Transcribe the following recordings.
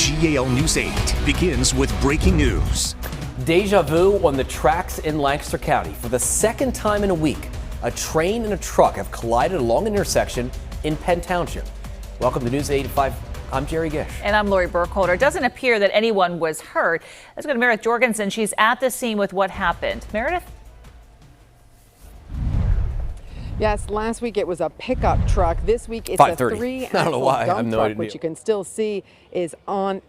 WGAL News 8 begins with breaking news. Deja vu on the tracks in Lancaster County. For the second time in a week, a train and a truck have collided along an intersection in Penn Township. Welcome to News 8 at 5. I'm Jerry Gish. And I'm Lori Burkholder. It doesn't appear that anyone was hurt. Let's go to Meredith Jorgensen. She's at the scene with what happened. Meredith? Yes, last week it was a pickup truck. This week it's a 3-axle dump truck, which you can still see is on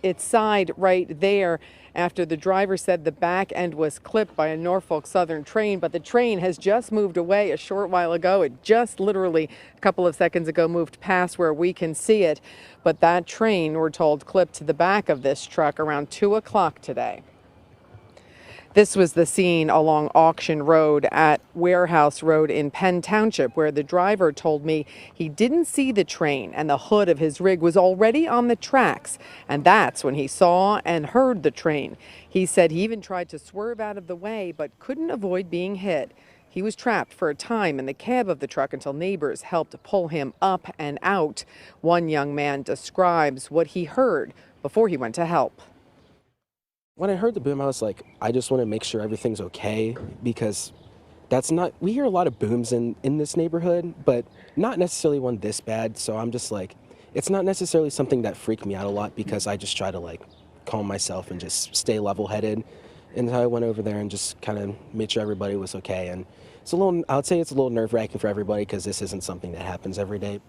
its side right there after the driver said the back end was clipped by a Norfolk Southern train. But the train has just moved away a short while ago. It just literally a couple of seconds ago moved past where we can see it. But that train, we're told, clipped to the back of this truck around 2 o'clock today. This was the scene along Auction Road at Warehouse Road in Penn Township, where the driver told me he didn't see the train and the hood of his rig was already on the tracks. And that's when he saw and heard the train. He said he even tried to swerve out of the way, but couldn't avoid being hit. He was trapped for a time in the cab of the truck until neighbors helped pull him up and out. One young man describes what he heard before he went to help. When I heard the boom, I was like, I just want to make sure everything's okay, because we hear a lot of booms in this neighborhood, but not necessarily one this bad. So I'm just like, it's not necessarily something that freaked me out a lot, because I just try to calm myself and just stay level-headed. And I went over there and just kind of made sure everybody was okay. And I would say it's a little nerve-wracking for everybody, because this isn't something that happens every day.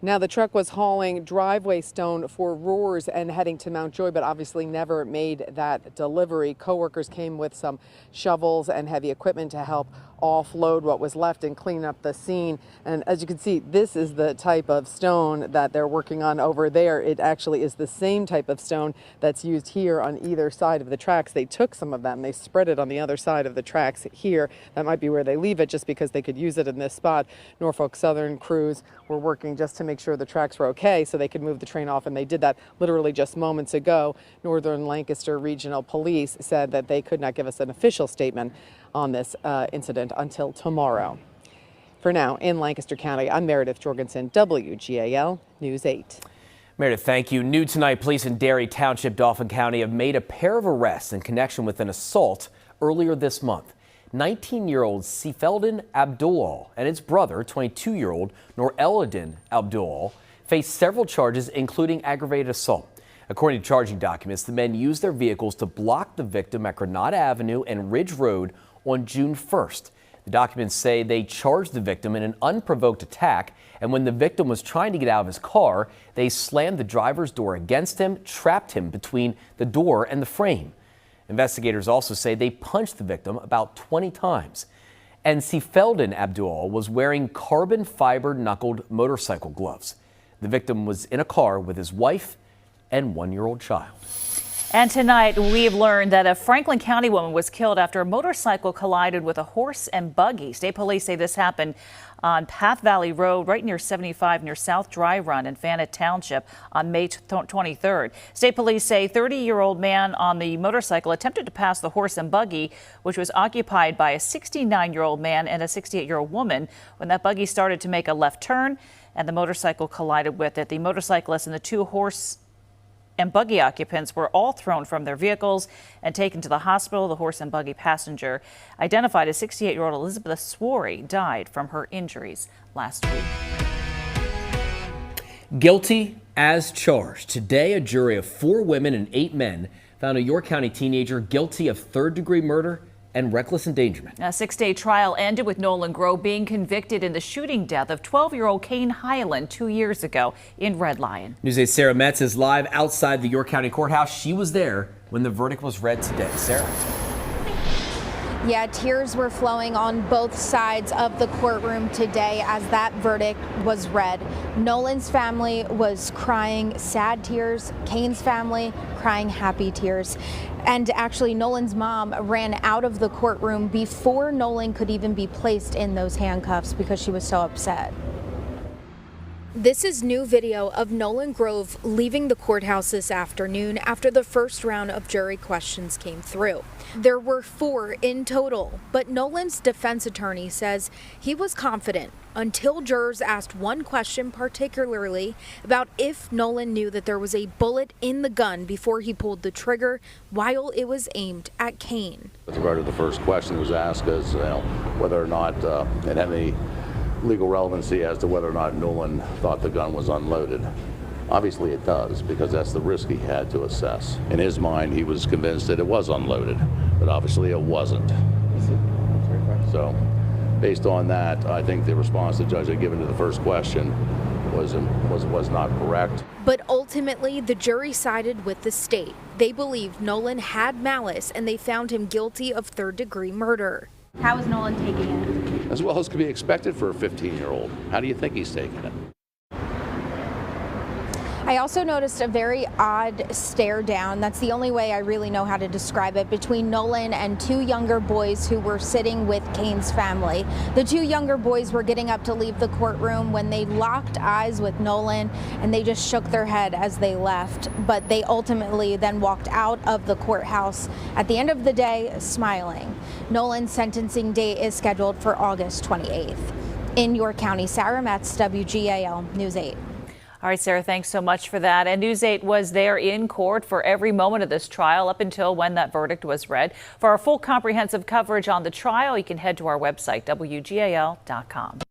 Now, the truck was hauling driveway stone for Roars and heading to Mount Joy, but obviously never made that delivery. Coworkers came with some shovels and heavy equipment to help offload what was left and clean up the scene. And as you can see, this is the type of stone that they're working on over there. It actually is the same type of stone that's used here on either side of the tracks. They took some of them, they spread it on the other side of the tracks here. That might be where they leave it, just because they could use it in this spot. Norfolk Southern crews were working just to make sure the tracks were okay so they could move the train off, and they did that literally just moments ago. Northern Lancaster Regional Police said that they could not give us an official statement on this incident until tomorrow. For now, in Lancaster County, I'm Meredith Jorgensen, WGAL News 8. Meredith, thank you. New tonight, police in Derry Township, Dauphin County have made a pair of arrests in connection with an assault earlier this month. 19-year-old Seifeldin Abdul and his brother, 22-year-old Noor-Eldin Abdul, faced several charges, including aggravated assault. According to charging documents, the men used their vehicles to block the victim at Granada Avenue and Ridge Road on June 1st. The documents say they charged the victim in an unprovoked attack, and when the victim was trying to get out of his car, they slammed the driver's door against him, trapped him between the door and the frame. Investigators also say they punched the victim about 20 times. And Seifeldin Abdul was wearing carbon fiber knuckled motorcycle gloves. The victim was in a car with his wife and one-year-old child. And tonight, we've learned that a Franklin County woman was killed after a motorcycle collided with a horse and buggy. State police say this happened on Path Valley Road, right near 75, near South Dry Run in Fannett Township on May 23rd. State police say 30-year-old man on the motorcycle attempted to pass the horse and buggy, which was occupied by a 69-year-old man and a 68-year-old woman, when that buggy started to make a left turn and the motorcycle collided with it. The motorcyclist and the two horse and buggy occupants were all thrown from their vehicles and taken to the hospital. The horse and buggy passenger, identified as 68-year-old Elizabeth Sworry, died from her injuries last week. Guilty as charged. Today, a jury of 4 women and 8 men found a York County teenager guilty of third-degree murder and reckless endangerment. A 6-day trial ended with Nolan Grove being convicted in the shooting death of 12-year-old Kane Highland 2 years ago in Red Lion. News 8's Sarah Metz is live outside the York County Courthouse. She was there when the verdict was read today. Sarah. Yeah, tears were flowing on both sides of the courtroom today as that verdict was read. Nolan's family was crying sad tears, Kane's family crying happy tears. And actually, Nolan's mom ran out of the courtroom before Nolan could even be placed in those handcuffs because she was so upset. This is new video of Nolan Grove leaving the courthouse this afternoon after the first round of jury questions came through. There were 4 in total, but Nolan's defense attorney says he was confident until jurors asked one question particularly about if Nolan knew that there was a bullet in the gun before he pulled the trigger while it was aimed at Cain. With regard to the first question that was asked as whether or not it had any legal relevancy as to whether or not Nolan thought the gun was unloaded. Obviously it does, because that's the risk he had to assess. In his mind, he was convinced that it was unloaded, but obviously it wasn't. So based on that, I think the response the judge had given to the first question was not correct. But ultimately, the jury sided with the state. They believed Nolan had malice and they found him guilty of third-degree murder. How is Nolan taking it? As well as could be expected for a 15-year-old. How do you think he's taking it? I also noticed a very odd stare down. That's the only way I really know how to describe it, between Nolan and 2 younger boys who were sitting with Cain's family. The 2 younger boys were getting up to leave the courtroom when they locked eyes with Nolan, and they just shook their head as they left. But they ultimately then walked out of the courthouse at the end of the day smiling. Nolan's sentencing date is scheduled for August 28th. In York County, Sarah Metz, WGAL News 8. All right, Sarah, thanks so much for that. And News 8 was there in court for every moment of this trial up until when that verdict was read. For our full comprehensive coverage on the trial, you can head to our website, WGAL.com.